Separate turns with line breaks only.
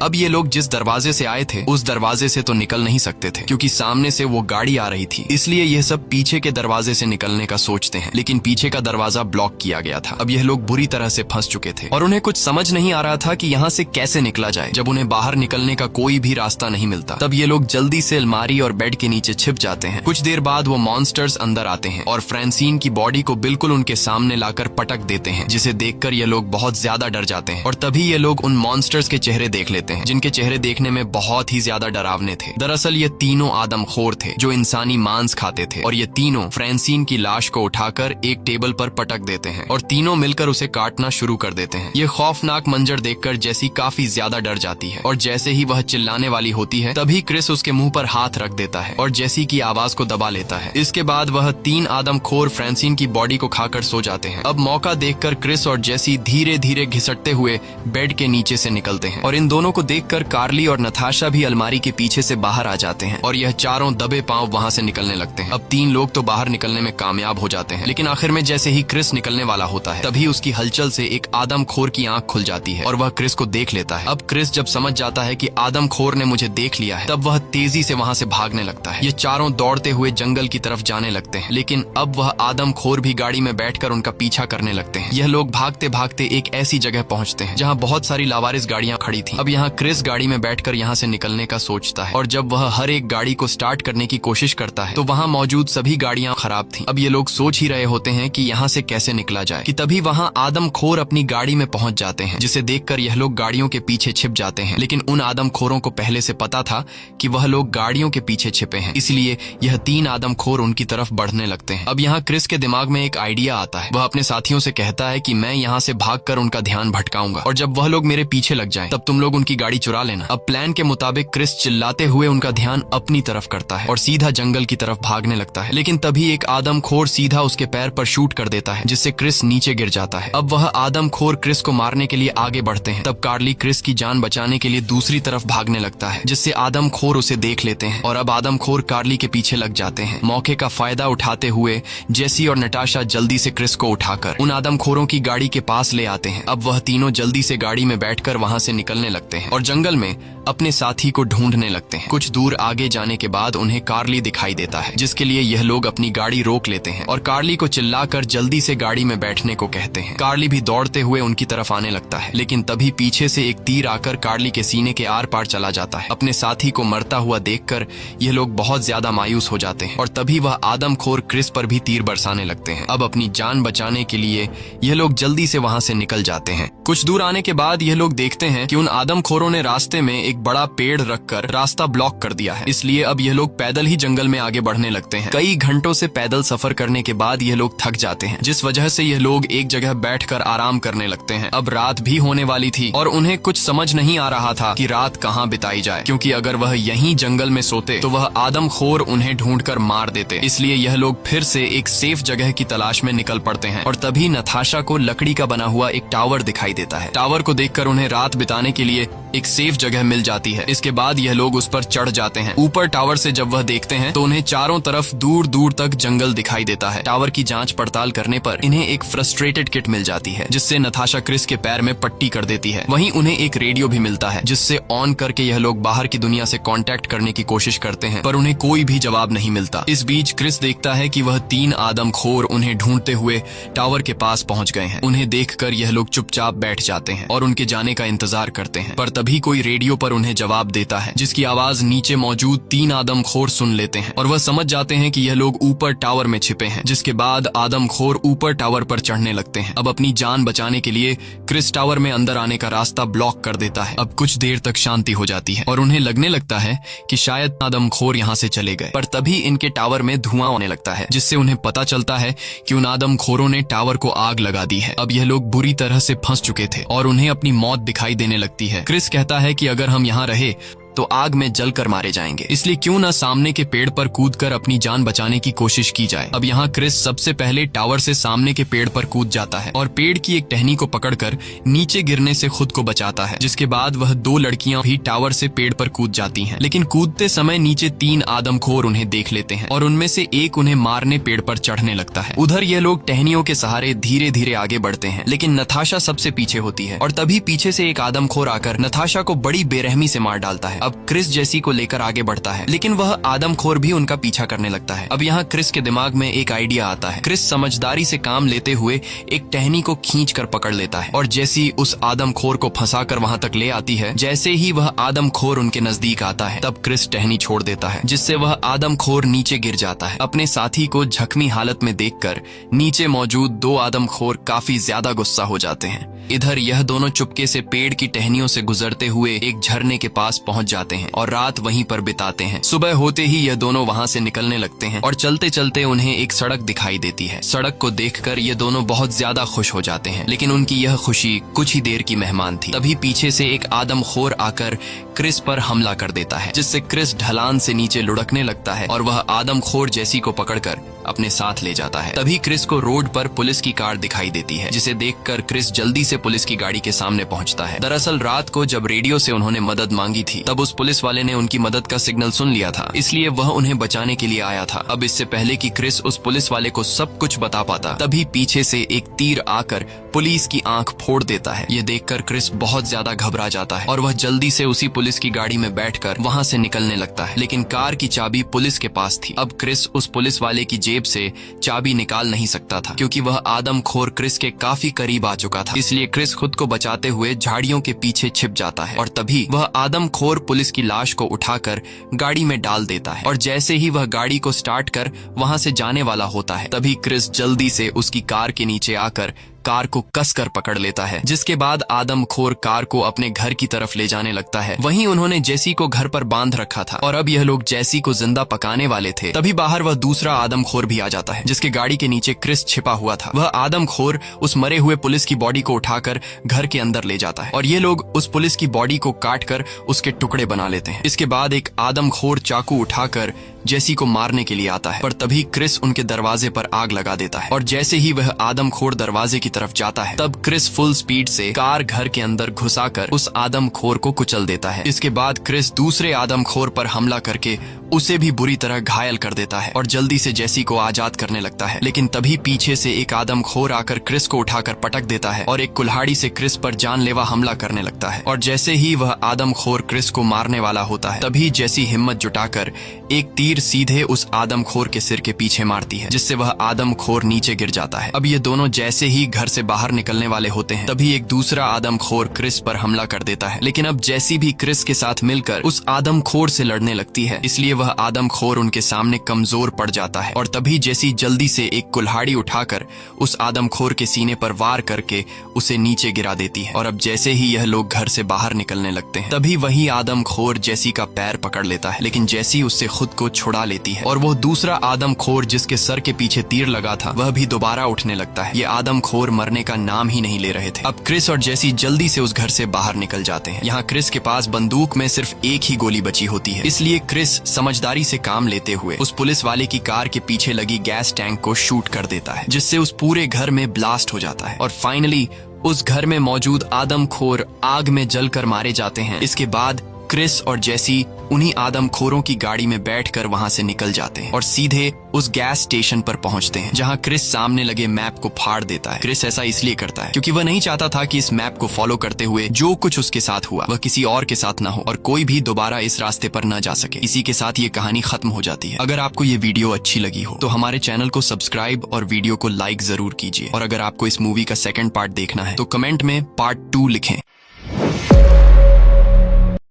अब ये लोग जिस दरवाजे से आए थे उस दरवाजे से तो निकल नहीं सकते थे क्योंकि सामने से वो गाड़ी आ रही थी, इसलिए यह सब पीछे के दरवाजे से निकलने का सोचते हैं, लेकिन पीछे का दरवाजा ब्लॉक किया गया था। अब यह लोग बुरी तरह से फंस चुके थे और उन्हें कुछ समझ नहीं आ रहा था कि यहाँ से कैसे निकला जाए। जब उन्हें बाहर निकलने का कोई भी रास्ता नहीं मिलता तब ये लोग जल्दी से अलमारी और बेड के नीचे छिप जाते हैं। कुछ देर बाद वो मॉन्स्टर्स अंदर आते हैं और फ्रांसीन की बॉडी को बिल्कुल उनके सामने लाकर पटक देते हैं, जिसे देखकर ये लोग बहुत ज्यादा डर जाते हैं। और तभी ये लोग उन मॉन्स्टर्स के चेहरे देख लेते हैं, जिनके चेहरे देखने में बहुत ही ज्यादा डरावने थे। दरअसल ये तीनों आदमखोर थे जो इंसानी मांस खाते थे और ये तीनों फ्रांसीन की लाश को उठाकर एक टेबल पर पटक देते हैं और तीनों मिलकर उसे काटना शुरू कर देते हैं। ये खौफनाक मंजर देखकर जेसी काफी ज्यादा डर जाती है और जैसे ही वह चिल्लाने वाली होती है तभी क्रिस उसके मुंह पर हाथ रख देता है और जेसी की आवाज को दबा लेता है। इसके बाद वह तीन आदमखोर फ्रांसीन की बॉडी को खाकर सो जाते हैं। अब मौका देखकर क्रिस और जेसी धीरे धीरे घिसटते हुए बेड के नीचे से निकलते हैं और इन दोनों को देखकर कार्ली और नताशा भी अलमारी के पीछे से बाहर आ जाते हैं और यह चारों दबे पांव वहां से निकलने लगते हैं। अब तीन लोग तो बाहर निकलने में कामयाब हो जाते हैं, लेकिन आखिर में जैसे ही क्रिस निकलने वाला होता है तभी उसकी हलचल से एक आदमखोर की आंख खुल जाती है और वह क्रिस को देख लेता है। अब क्रिस जब समझ जाता है कि आदमखोर ने मुझे देख लिया है तब वह तेजी से वहां से भागने लगता है। ये चारों दौड़ते हुए जंगल की तरफ जाने लगते हैं, लेकिन अब वह आदमखोर भी गाड़ी में बैठकर उनका पीछा करने लगते हैं। यह लोग भागते भागते एक ऐसी जगह पहुंचते हैं जहां बहुत सारी लावारिस गाड़ियां खड़ी थी। अब यहाँ क्रिस गाड़ी में बैठकर यहाँ से निकलने का सोचता है और जब वह हर एक गाड़ी को स्टार्ट करने की कोशिश करता है तो वहाँ मौजूद सभी गाड़ियां खराब थी। अब ये लोग सोच ही रहे होते हैं कि यहाँ से कैसे निकला जाए कि तभी वहाँ आदमखोर अपनी गाड़ी में पहुंच जाते हैं, जिसे देखकर यह लोग गाड़ियों के पीछे छिप जाते हैं। लेकिन उन आदमखोरों को पहले से पता था कि वह लोग गाड़ियों के पीछे छिपे हैं, इसलिए यह तीन आदमखोर उनकी तरफ बढ़ने लगते हैं। अब यहाँ क्रिस के दिमाग में एक आइडिया आता है। वह अपने साथियों से कहता है कि मैं यहाँ से भागकर उनका ध्यान भटकाऊंगा और जब वह लोग मेरे पीछे लग जाएं तब तुम लोग उनकी गाड़ी चुरा लेना। अब प्लान के मुताबिक क्रिस चिल्लाते हुए उनका ध्यान अपनी तरफ करता है और सीधा जंगल की तरफ भागने लगता है, लेकिन तभी एक आदमखोर सीधा उसके पैर पर शूट कर देता है, जिससे क्रिस नीचे गिर जाता है। अब वह आदमखोर क्रिस को मारने के लिए आगे बढ़ते हैं। तब कार्ली क्रिस की जान बचाने के लिए दूसरी तरफ भागने लगता है, जिससे आदमखोर उसे देख लेते हैं और अब आदमखोर कार्ली के पीछे लग जाते हैं। मौके का फायदा उठाते हुए जेसी और नताशा जल्दी से क्रिस को उठाकर उन आदमखोरों की गाड़ी के पास ले आते हैं। अब वह तीनों जल्दी से गाड़ी में बैठकर वहां से निकलने लगते हैं और जंगल में अपने साथी को ढूंढने लगते हैं। कुछ दूर आगे जाने के बाद उन्हें कार्ली दिखाई देता है, जिसके लिए यह लोग अपनी गाड़ी रोक लेते हैं और कार्ली को चिल्लाकर जल्दी से गाड़ी में बैठने को कहते हैं। कार्ली भी दौड़ते हुए उनकी तरफ आने लगता है, लेकिन तभी पीछे से एक तीर आकर कार्ली के सीने के आर पार चला जाता है। अपने साथी को मरता हुआ देखकर यह लोग बहुत ज्यादा मायूस हो जाते हैं और तभी वह आदमखोर क्रिस पर भी तीर बरसाने लगते हैं। अब अपनी जान बचाने के लिए यह लोग जल्दी से वहां से निकल जाते हैं। कुछ दूर आने के बाद यह लोग देखते हैं कि उन आदमखोरों ने रास्ते में एक बड़ा पेड़ रखकर रास्ता ब्लॉक कर दिया है, इसलिए अब यह लोग पैदल ही जंगल में आगे बढ़ने लगते हैं। कई घंटों से पैदल सफर करने के बाद यह लोग थक जाते हैं, जिस वजह से यह लोग एक जगह बैठकर आराम करने लगते हैं। अब रात भी होने वाली थी और उन्हें कुछ समझ नहीं आ रहा था कि रात कहाँ बिताई जाए, क्योंकि अगर वह यहीं जंगल में सोते तो वह आदमखोर उन्हें ढूंढकर मार देते। इसलिए यह लोग फिर से एक सेफ जगह की तलाश में निकल पड़ते हैं और तभी नताशा को लकड़ी का बना हुआ एक टावर दिखाई देता है। टावर को देखकर उन्हें रात बिताने के लिए एक सेफ जगह मिल जाती है। इसके बाद यह लोग उस पर चढ़ जाते हैं। ऊपर टावर से जब वह देखते हैं तो उन्हें चारों तरफ दूर दूर तक जंगल दिखाई देता है। टावर की जांच पड़ताल करने पर इन्हें एक फ्रस्ट्रेटेड किट मिल जाती है, जिससे नताशा क्रिस के पैर में पट्टी कर देती है। वहीं उन्हें एक रेडियो भी मिलता है, जिससे ऑन करके यह लोग बाहर की दुनिया से कांटेक्ट करने की कोशिश करते हैं, पर उन्हें कोई भी जवाब नहीं मिलता। इस बीच क्रिस देखता है कि वह तीन आदमखोर उन्हें ढूंढते हुए टावर के पास पहुंच गए हैं। उन्हें देखकर यह लोग चुपचाप बैठ जाते हैं और उनके जाने का इंतजार करते हैं, पर तभी कोई रेडियो पर उन्हें जवाब देता है, जिसकी आवाज नीचे मौजूद तीन आदमखोर सुन लेते हैं और वह समझ जाते हैं कि यह लोग ऊपर टावर में छिपे हैं। जिसके बाद आदमखोर ऊपर टावर पर चढ़ने लगते हैं। अब अपनी जान बचाने के लिए क्रिस टावर में अंदर आने का रास्ता ब्लॉक कर देता है। अब कुछ देर तक शांति हो जाती है और उन्हें लगने लगता है कि शायद आदमखोर यहाँ से चले गए, पर तभी इनके टावर में धुआं होने लगता है, जिससे उन्हें पता चलता है कि उन आदमखोरों ने टावर को आग लगा दी है। अब यह लोग बुरी तरह से फंस चुके थे और उन्हें अपनी मौत दिखाई देने लगती है। क्रिस कहता है कि अगर हम यहाँ रहे तो आग में जलकर मारे जाएंगे। इसलिए क्यों न सामने के पेड़ पर कूदकर अपनी जान बचाने की कोशिश की जाए। अब यहाँ क्रिस सबसे पहले टावर से सामने के पेड़ पर कूद जाता है और पेड़ की एक टहनी को पकड़कर नीचे गिरने से खुद को बचाता है। जिसके बाद वह 2 लड़कियां भी टावर से पेड़ पर कूद जाती हैं। लेकिन कूदते समय नीचे 3 आदमखोर उन्हें देख लेते हैं और उनमें से एक उन्हें मारने पेड़ पर चढ़ने लगता है। उधर ये लोग टहनियों के सहारे धीरे धीरे आगे बढ़ते हैं, लेकिन नताशा सबसे पीछे होती है और तभी पीछे से एक आदमखोर आकर नताशा को बड़ी बेरहमी से मार डालता है। अब क्रिस जेसी को लेकर आगे बढ़ता है, लेकिन वह आदमखोर भी उनका पीछा करने लगता है। अब यहाँ क्रिस के दिमाग में एक आइडिया आता है। क्रिस समझदारी से काम लेते हुए एक टहनी को खींच कर पकड़ लेता है और जेसी उस आदमखोर को फंसाकर वहां तक ले आती है। जैसे ही वह आदमखोर उनके नजदीक आता है, तब क्रिस टहनी छोड़ देता है, जिससे वह आदमखोर नीचे गिर जाता है। अपने साथी को जख्मी हालत में देखकर नीचे मौजूद 2 आदमखोर काफी ज्यादा गुस्सा हो जाते हैं। इधर यह दोनों चुपके से पेड़ की टहनियों से गुजरते हुए एक झरने के पास पहुंच जाते हैं और रात वहीं पर बिताते हैं। सुबह होते ही यह दोनों वहां से निकलने लगते हैं और चलते चलते उन्हें एक सड़क दिखाई देती है। सड़क को देखकर ये दोनों बहुत ज्यादा खुश हो जाते हैं, लेकिन उनकी यह खुशी कुछ ही देर की मेहमान थी। तभी पीछे से एक आदमखोर आकर क्रिस पर हमला कर देता है, जिससे क्रिस ढलान से नीचे लुढ़कने लगता है और वह आदमखोर जेसी को पकड़कर अपने साथ ले जाता है। तभी क्रिस को रोड पर पुलिस की कार दिखाई देती है, जिसे देखकर क्रिस जल्दी से पुलिस की गाड़ी के सामने पहुंचता है। दरअसल रात को जब रेडियो से उन्होंने मदद मांगी थी, तब उस पुलिस वाले ने उनकी मदद का सिग्नल सुन लिया था, इसलिए वह उन्हें बचाने के लिए आया था। अब इससे पहले कि क्रिस उस पुलिस वाले को सब कुछ बता पाता, तभी पीछे से एक तीर आकर पुलिस की आंख फोड़ देता है। ये देखकर क्रिस बहुत ज्यादा घबरा जाता है और वह जल्दी से उसी पुलिस की गाड़ी में बैठकर वहां से निकलने लगता है, लेकिन कार की चाबी पुलिस के पास थी। अब क्रिस उस पुलिस वाले की जेब से चाबी निकाल नहीं सकता था, क्योंकि वह आदमखोर क्रिस के काफी करीब आ चुका था। इसलिए क्रिस खुद को बचाते हुए झाड़ियों के पीछे छिप जाता है और तभी वह आदमखोर पुलिस की लाश को उठाकर गाड़ी में डाल देता है। और जैसे ही वह गाड़ी को स्टार्ट कर वहां से जाने वाला होता है, तभी क्रिस जल्दी से उसकी कार के नीचे आकर कार को कसकर पकड़ लेता है, जिसके बाद आदमखोर कार को अपने घर की तरफ ले जाने लगता है। वहीं उन्होंने जेसी को घर पर बांध रखा था और अब यह लोग जेसी को जिंदा पकाने वाले थे। तभी बाहर वह दूसरा आदमखोर भी आ जाता है, जिसके गाड़ी के नीचे क्रिस छिपा हुआ था। वह आदमखोर उस मरे हुए पुलिस की बॉडी को उठाकर घर के अंदर ले जाता है और ये लोग उस पुलिस की बॉडी को काट कर उसके टुकड़े बना लेते हैं। इसके बाद एक आदमखोर चाकू उठाकर जेसी को मारने के लिए आता है, पर तभी क्रिस उनके दरवाजे पर आग लगा देता है और जैसे ही वह आदमखोर दरवाजे की तरफ जाता है, तब क्रिस फुल स्पीड से कार घर के अंदर घुसाकर उस आदमखोर को कुचल देता है। इसके बाद क्रिस दूसरे आदमखोर पर हमला करके उसे भी बुरी तरह घायल कर देता है और जल्दी से जेसी को आजाद करने लगता है। लेकिन तभी पीछे से एक आदमखोर आकर क्रिस को उठाकर पटक देता है और एक कुल्हाड़ी से क्रिस पर जानलेवा हमला करने लगता है। और जैसे ही वह आदमखोर क्रिस को मारने वाला होता है, तभी जेसी हिम्मत जुटाकर एक तीर सीधे उस आदमखोर के सिर के पीछे मारती है, जिससे वह आदमखोर नीचे गिर जाता है। अब ये दोनों जैसे ही घर से बाहर निकलने वाले होते हैं, तभी एक दूसरा आदमखोर क्रिस पर हमला कर देता है। लेकिन अब जेसी भी क्रिस के साथ मिलकर उस आदमखोर से लड़ने लगती है, इसलिए वह आदमखोर उनके सामने कमजोर पड़ जाता है। और तभी जेसी जल्दी से एक कुल्हाड़ी उठाकर उस आदमखोर के सीने पर वार करके उसे नीचे गिरा देती है। और अब जैसे ही यह लोग घर से बाहर निकलने लगते हैं, तभी वही आदमखोर जेसी का पैर पकड़ लेता है, लेकिन जेसी उससे खुद को छुड़ा लेती है और वो दूसरा आदमखोर जिसके सर के पीछे तीर लगा था, वह भी दोबारा उठने लगता है। ये आदमखोर मरने का नाम ही नहीं ले रहे थे। अब क्रिस और जेसी जल्दी से उस घर से बाहर निकल जाते हैं। यहाँ क्रिस के पास बंदूक में सिर्फ एक ही गोली बची होती है, इसलिए क्रिस समझदारी से काम लेते हुए उस पुलिस वाले की कार के पीछे लगी गैस टैंक को शूट कर देता है, जिससे उस पूरे घर में ब्लास्ट हो जाता है और फाइनली उस घर में मौजूद आदमखोर आग में जलकर मारे जाते हैं। इसके बाद क्रिस और जेसी उन्हीं आदमखोरों की गाड़ी में बैठकर वहां से निकल जाते हैं और सीधे उस गैस स्टेशन पर पहुंचते हैं, जहां क्रिस सामने लगे मैप को फाड़ देता है। क्रिस ऐसा इसलिए करता है क्योंकि वह नहीं चाहता था कि इस मैप को फॉलो करते हुए जो कुछ उसके साथ हुआ वह किसी और के साथ ना हो और कोई भी दोबारा इस रास्ते पर न जा सके। इसी के साथ ये कहानी खत्म हो जाती है। अगर आपको ये वीडियो अच्छी लगी हो तो हमारे चैनल को सब्सक्राइब और वीडियो को लाइक जरूर कीजिए, और अगर आपको इस मूवी का सेकंड पार्ट देखना है तो कमेंट में पार्ट 2 लिखें।